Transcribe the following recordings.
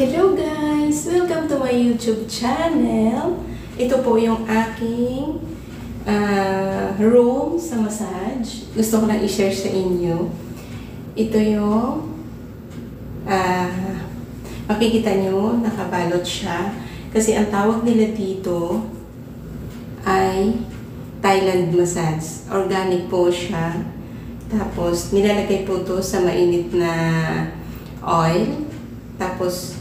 Hello guys! Welcome to my YouTube channel. Ito po yung aking room sa massage. Gusto ko lang i-share sa inyo. Ito yung makikita nyo, nakabalot siya. Kasi ang tawag nila dito ay Thailand massage. Organic po siya. Tapos nilalagay po to sa mainit na oil. Tapos,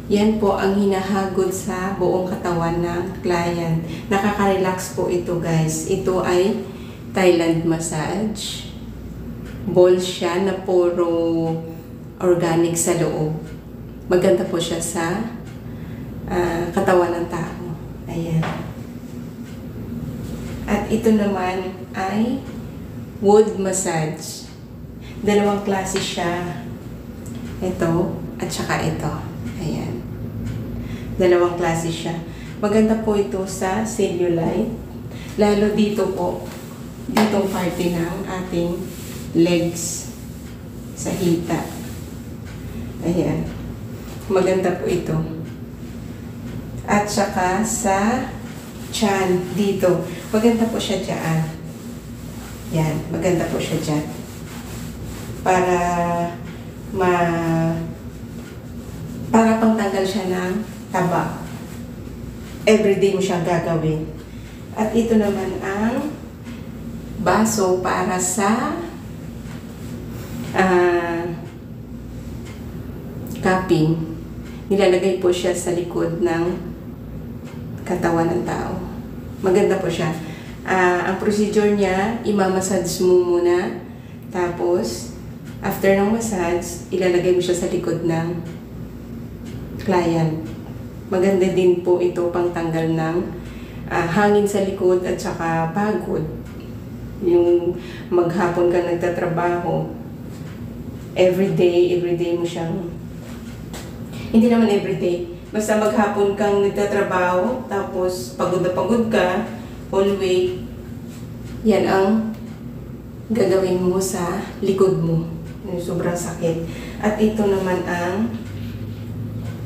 yan po ang hinahagod sa buong katawan ng client. Nakaka-relax po ito guys. Ito ay Thailand massage. Ball siya na puro organic sa loob. Maganda po siya sa katawan ng tao. Ayan. At ito naman ay wood massage. Dalawang klase siya. Ito. At saka ito. Ayan. Dalawang klase siya. Maganda po ito sa cellulite. Lalo dito po. Ditong parte ng ating legs. Sa hita. Ayan. Maganda po ito. At saka sa chan. Dito. Maganda po siya dyan. Yan. Maganda po siya dyan. Para pangtanggal siya ng taba. Everyday mo siyang gagawin. At ito naman ang baso para sa cupping. Nilalagay po siya sa likod ng katawan ng tao. Maganda po siya. Ang procedure niya, imamassage mo muna. Tapos, after ng massage, ilalagay mo siya sa likod ng client. Maganda din po ito pang tanggal ng hangin sa likod at saka pagod. Yung maghapon ka nagtatrabaho, everyday mo siyang, hindi naman everyday, basta maghapon kang nagtatrabaho, tapos pagod na pagod ka, whole week, yan ang gagawin mo sa likod mo. Yung sobrang sakit. At ito naman ang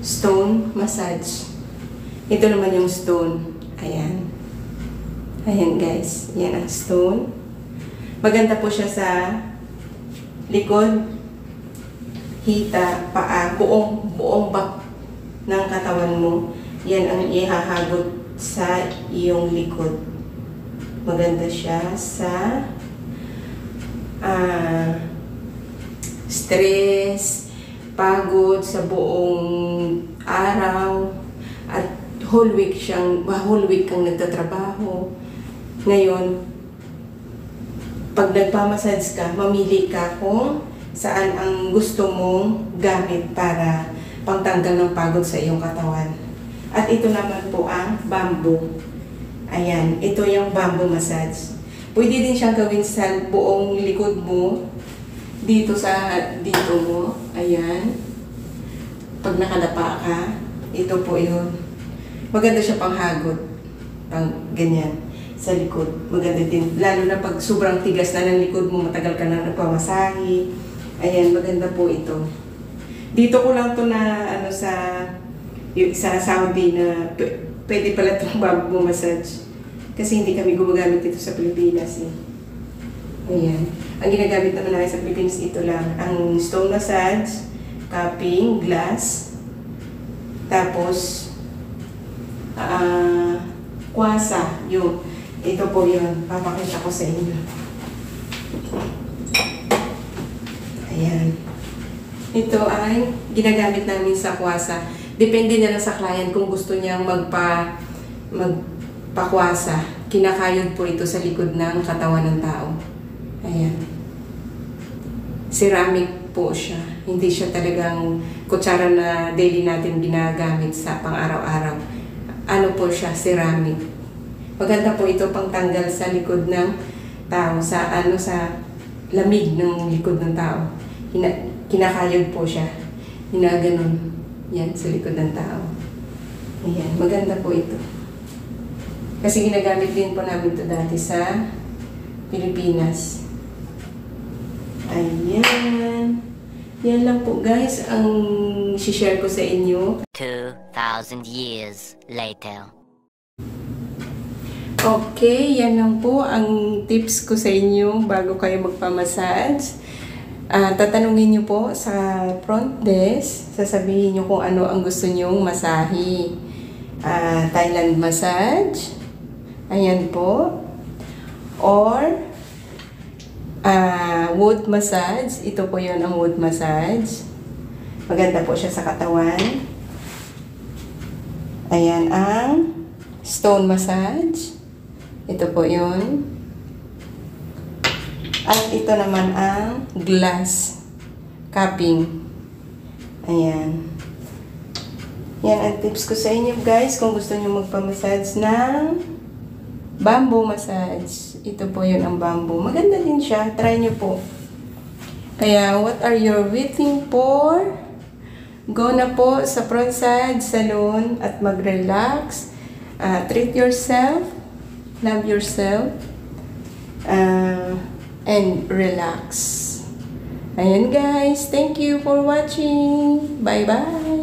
stone massage. Ito naman yung stone. Ayan. Ayan guys. Yan ang stone. Maganda po siya sa likod, hita, paa, buong back ng katawan mo. Yan ang ihahagod sa iyong likod. Maganda siya sa stress, pagod sa buong araw, at whole week kang nagtatrabaho. Ngayon, pag nagpamassage ka, mamili ka kung saan ang gusto mong gamit para pangtanggal ng pagod sa iyong katawan. At ito naman po ang bamboo. Ayan, ito yung bamboo massage. Pwede din siyang gawin sa buong likod mo, dito mo, ayan. Pag nakadapa ka, ito po yun. Maganda siya panghagod, pang ganyan, sa likod. Maganda din, lalo na pag sobrang tigas na ng likod mo, matagal ka na nagpamasahe. Ayan, maganda po ito. Dito ko lang to na, sa Saudi na, pwede pala itong bamboo massage. Kasi hindi kami gumagamit ito sa Pilipinas eh. Ayan. Ang ginagamit naman namin sa Pilipinas, ito lang. Ang stone massage, cupping, glass, tapos, kwasa, yun. Ito po yun. Papakita ko sa inyo. Ayan. Ito ay ginagamit namin sa kwasa. Depende na lang sa client kung gusto niyang magpakwasa. Kinakayod po ito sa likod ng katawan ng tao. Ayan. Ceramic po siya. Hindi siya talagang kutsara na daily natin ginagamit sa pang-araw-araw. Ano po siya? Ceramic. Maganda po ito pang tanggal sa likod ng tao. Sa lamig ng likod ng tao. Kinakayod po siya. Hinaganon. Yan, sa likod ng tao. Ayan. Maganda po ito. Kasi ginagamit din po namin ito dati sa Pilipinas. Ayan. Yan lang po guys ang share ko sa inyo. 2,000 years later. Okay, yan lang po ang tips ko sa inyo bago kayo magpamassage. Tatanungin nyo po sa front desk, sasabihin nyo kung ano ang gusto nyong masahe. Thailand massage, ayan po, or wood massage. Ito po yun ang wood massage. Maganda po siya sa katawan. Ayan ang stone massage. Ito po yun. At ito naman ang glass cupping. Ayan. Yan ang tips ko sa inyo guys kung gusto nyo magpamassage ng bamboo massage. Ito po yun ang bamboo. Maganda din siya. Try nyo po. Kaya what are you waiting for? Go na po sa Frontside Salon at mag-relax. Treat yourself. Love yourself. And relax. Ayan guys. Thank you for watching. Bye-bye.